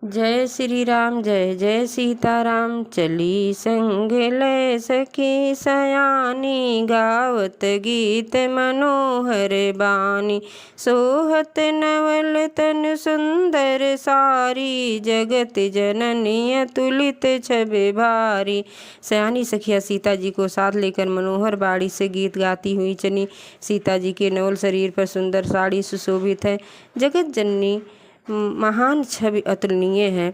जय श्री राम जय जय सीताराम। चली संग लय सखी सयानी, गावत गीत मनोहर बानी। सोहत नवल तन सुंदर सारी, जगत जननी अतुलित छवि भारी। सयानी सखिया सीता जी को साथ लेकर मनोहर बाड़ी से गीत गाती हुई चली। सीता जी के नवल शरीर पर सुंदर साड़ी सुशोभित है। जगत जननी महान छवि अतुलनीय है।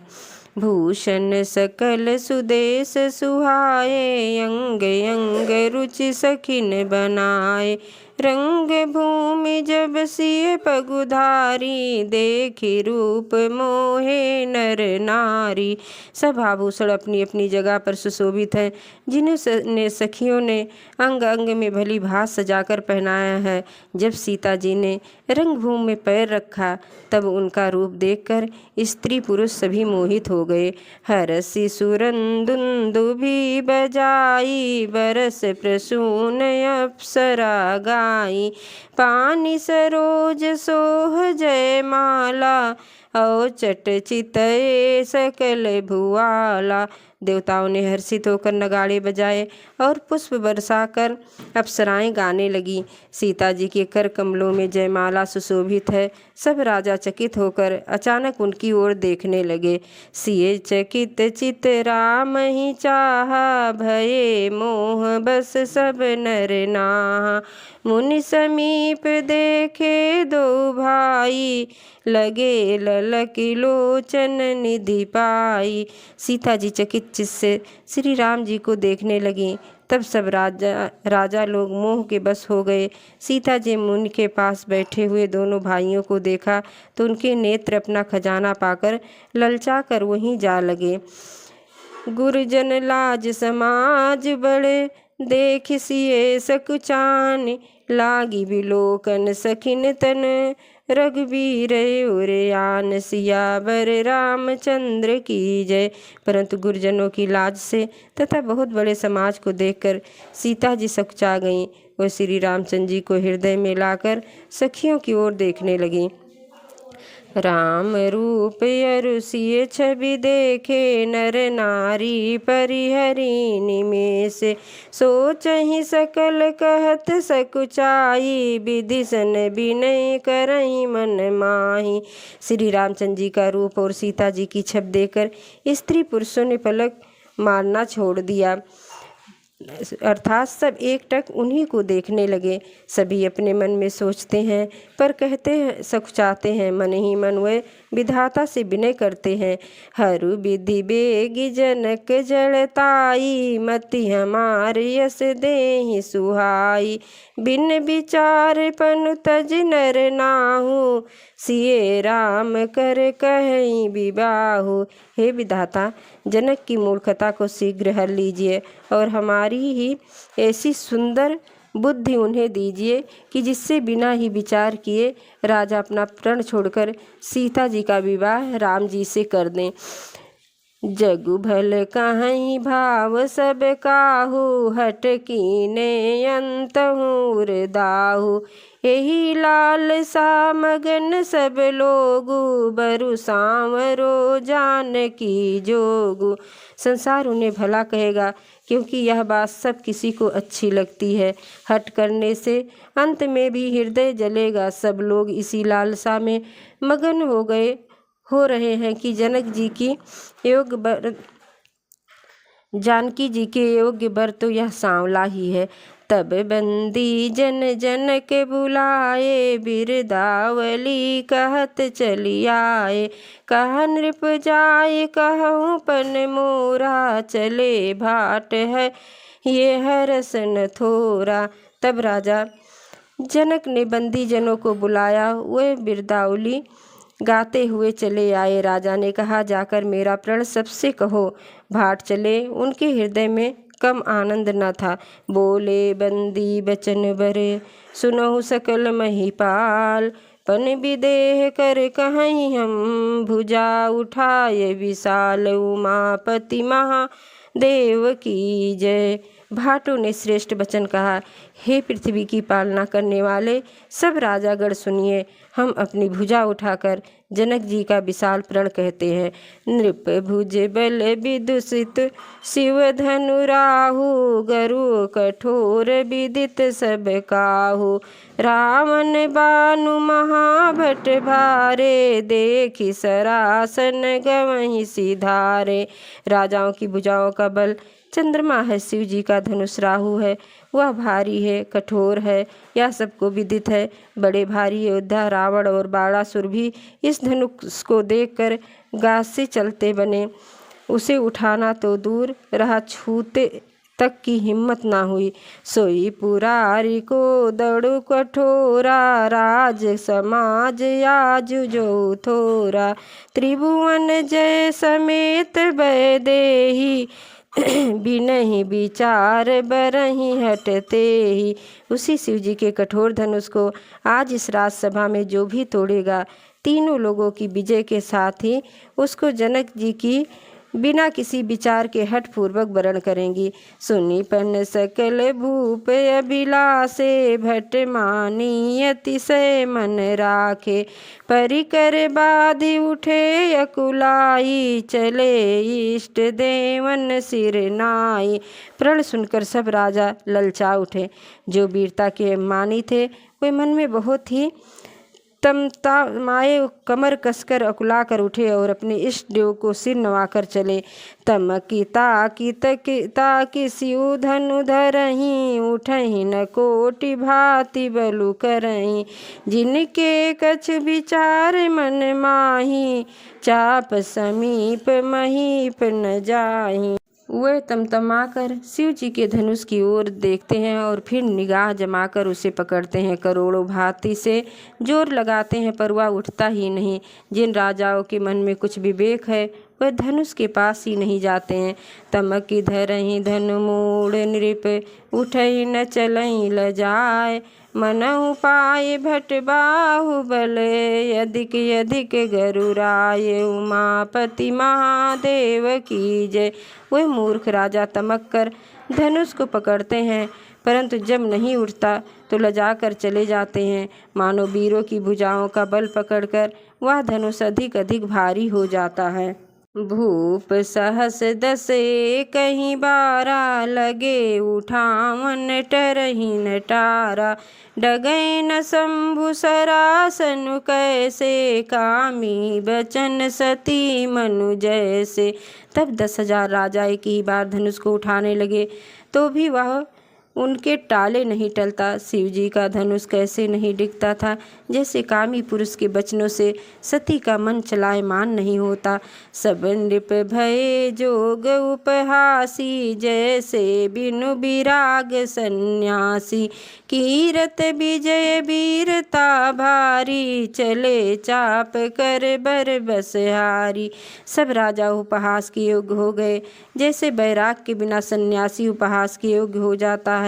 भूषण सकल सुदेश सुहाए, अंग अंग रुचि सखिन बनाए। रंग भूमि जब सिय पगुधारी, देखी रूप मोहे नर नारी। सब आभूषण अपनी अपनी जगह पर सुशोभित हैं, जिन्हें सखियों ने अंग अंग में भली भांति सजाकर पहनाया है। जब सीता जी ने रंगभूमि में पैर रखा, तब उनका रूप देखकर स्त्री पुरुष सभी मोहित हो गए। हरसि सुरंदुन्दुभि बजाई, बरस प्रसून अप्सरा गाई। पानी सरोज सोह जयमाला, औचट चितये सकल भुआला। देवताओं ने हर्षित होकर नगाड़े बजाए और पुष्प बरसाकर अप्सराएं गाने लगी। सीता जी के कर कमलों में जयमाला सुशोभित है। सब राजा चकित होकर अचानक उनकी ओर देखने लगे। सिए चकित चित राम ही चाहा, भये मोह बस सब नर नाहा। मुनि समीप देखे दो भाई, लगे ललकी लोचन निधि पाई। सीता जी चकित चित्त से श्री राम जी को देखने लगी। तब सब राजा लोग मोह के बस हो गए। सीता जी मुनि के पास बैठे हुए दोनों भाइयों को देखा तो उनके नेत्र अपना खजाना पाकर ललचा कर वहीं जा लगे। गुरुजन लाज समाज बड़े, देख सिए सकुचान। लागी बिलोकन सखिन तन, रघुबीर उरयान। सियावर रामचंद्र की जय। परंतु गुरुजनों की लाज से तथा बहुत बड़े समाज को देखकर सीता जी सकुचा गईं। वह श्री रामचंद्र जी को हृदय में लाकर सखियों की ओर देखने लगीं। राम रूप अरु सिय छवि देखे, नर नारी परिहरी निमेष। सोचहि सकल कहत सकुचाई, विधि सन विनय करहि मन माही। श्री रामचंद्र जी का रूप और सीता जी की छवि देखकर स्त्री पुरुषों ने पलक मारना छोड़ दिया, अर्थात सब एकटक उन्हीं को देखने लगे। सभी अपने मन में सोचते हैं पर कहते हैं सकुचाते हैं, मन ही मन वे विधाता से विनय करते हैं। हरु विधि बेगी जनक जड़ताई, मति हमार यस देहि सुहाई। बिन विचार पनु तज नर नाहु, सिए राम कर कहीं विबाहु। हे विधाता, जनक की मूर्खता को शीघ्र हर लीजिए और हमारी ही ऐसी सुंदर बुद्धि उन्हें दीजिए कि जिससे बिना ही विचार किए राजा अपना प्रण छोड़कर सीता जी का विवाह राम जी से कर दें। जगु भल कहीं भाव सब काहू, हट कीने अंतहुर दाहू। यही लाल सा मगन सब लोगु, बरु सांवरो जानकी जोगु। संसार उन्हें भला कहेगा क्योंकि यह बात सब किसी को अच्छी लगती है। हट करने से अंत में भी हृदय जलेगा। सब लोग इसी लालसा में मगन हो रहे हैं कि जानकी जी के योग्य वर तो यह सांवला ही है। तब बंदी जन जनक बुलाए, बिरदावली कहत चली आए। कह नृप जाय कहूँ पन मोरा, चले भाट है ये हरसन थोरा। तब राजा जनक ने बंदी जनों को बुलाया। वे बिरदावली गाते हुए चले आए। राजा ने कहा, जाकर मेरा प्रण सबसे कहो। भाट चले। उनके हृदय में कम आनंद न था। बोले बंदी बचन बरे, सुनहु सकल महिपाल। पन विदेह कर कहीं हम, भुजा उठाए विशाल। उमापति महादेव की जय। भाटों ने श्रेष्ठ वचन कहा, हे पृथ्वी की पालना करने वाले सब राजागण सुनिए। हम अपनी भुजा उठाकर जनक जी का विशाल प्रण कहते हैं। नृप भुज बल विदुषित शिव धनु राहु, गरु कठोर विदित सब काहू। रावण बानु महाभट भारे, देखी सरासन गवहीं सिधारे। राजाओं की भुजाओं का बल चंद्रमा है, शिव जी का धनुष राहु है, वह भारी है, कठोर है, यह सबको विदित है। बड़े भारी योद्धा रावण और बाणासुर भी इस धनुष को देखकर गास से चलते बने। उसे उठाना तो दूर रहा, छूते तक की हिम्मत ना हुई। सोई पुरारी को दौड़ु कठोरा, राज समाज आज जो थोरा। त्रिभुवन जय समेत वैदेही, बिनहि विचार बरहि हटते ही। उसी शिव जी के कठोर धनुष को आज इस राजसभा में जो भी तोड़ेगा, तीनों लोगों की विजय के साथ ही उसको जनक जी की बिना किसी विचार के हठ पूर्वक वरण करेंगी। सुनी पन सकल भूप अभिलाषे, भट मानी अतिशय मन राखे। परिकर बाधि उठे अकुलाई, चले इष्ट देवन सिर नाई। प्रण सुनकर सब राजा ललचा उठे। जो वीरता के मानी थे वे मन में बहुत ही माए कमर कसकर अकुला कर उठे और अपने इष्ट देव को सिर नवाकर चले। तमकी ताकि शिव धनु धरहीं, उठहीं न कोटि भांति बलु करहीं। जिनके कछ विचार मन माही, चाप समीप महीप न जाहीं। वे तमतमाकर शिव जी के धनुष की ओर देखते हैं और फिर निगाह जमाकर उसे पकड़ते हैं। करोड़ों भांति से जोर लगाते हैं पर वह उठता ही नहीं। जिन राजाओं के मन में कुछ विवेक है वह धनुष के पास ही नहीं जाते हैं। तमकी धरहीं धनु मूढ़ नृप, उठई न चलई लजाए। मनहु पाए भट बाहुबल, अधिक अधिक गरुराय। उमापति महादेव की जय। वह मूर्ख राजा तमक कर धनुष को पकड़ते हैं परंतु जब नहीं उठता तो लजाकर चले जाते हैं। मानो वीरों की भुजाओं का बल पकड़कर वह धनुष अधिक अधिक भारी हो जाता है। भूप सहस दसे कहीं बारा, लगे उठावन टरही न टारा। डगै न शंभु सरासन कैसे, कामी बचन सती मनु जैसे। तब 10,000 राजा एक ही बार धनुष को उठाने लगे तो भी वह उनके टाले नहीं टलता। शिव जी का धनुष कैसे नहीं डिगता था, जैसे कामी पुरुष के बचनों से सती का मन चलायमान नहीं होता। सब नृप भये जोग उपहासी, जैसे बिनु विराग सन्यासी। कीरत विजय वीरता भारी, चले चाप कर बर बसहारी। सब राजा उपहास के योग्य हो गए, जैसे बैराग के बिना सन्यासी उपहास के योग्य हो जाता है।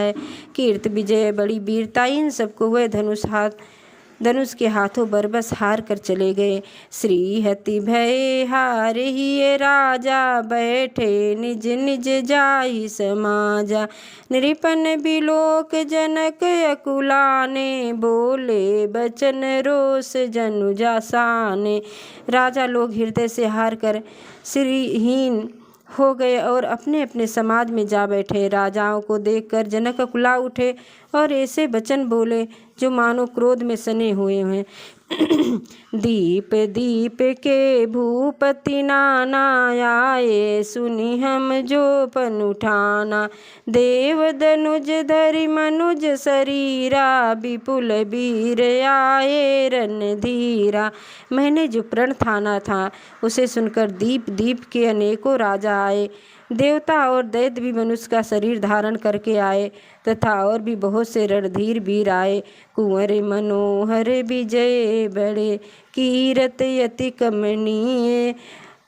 कीर्त विजय बड़ी वीरता, इन सबको वह धनुष के हाथों बरबस हार कर चले गए। श्री हति भय हार ही राजा, बैठे निज निज जाहि समाजा। नृपन बिलोक जनक अकुलाने, बोले बचन रोष जनु जासाने। राजा लोग हृदय से हार कर श्रीहीन हो गए और अपने अपने समाज में जा बैठे। राजाओं को देखकर जनक अकुला उठे और ऐसे वचन बोले जो मानो क्रोध में सने हुए हैं। दीप दीप के भूपति नाना, आए सुनी हम जो पन उठाना। देव दनुज धरि मनुज शरीरा, विपुल वीर आए रणधीरा। मैंने जो प्रण ठाना था उसे सुनकर दीप दीप के अनेकों राजा आए। देवता और दैत्य भी मनुष्य का शरीर धारण करके आए तथा और भी बहुत से रणधीर वीर आए। कुंवर मनोहर विजय बड़े, कीरत यति कमनीय।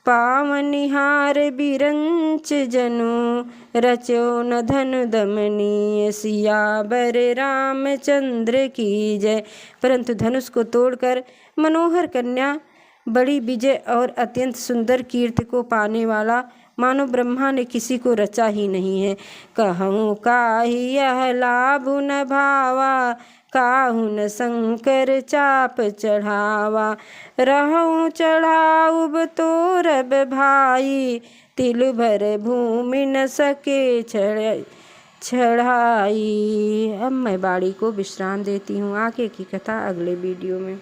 पावनिहार बिरंच जनु, रचो न धनु दमनीय। सियावर रामचंद्र की जय। परंतु धनुष को तोड़कर मनोहर कन्या, बड़ी विजय और अत्यंत सुंदर कीर्ति को पाने वाला मानो ब्रह्मा ने किसी को रचा ही नहीं है। कहूँ काहि यह लाभ न भावा, काहुन शंकर चाप चढ़ावा। रहूं चढ़ाऊब तोरब भाई, तिल भर भूमि न सके चढ़ाई। अब मैं बाड़ी को विश्राम देती हूँ। आगे की कथा अगले वीडियो में।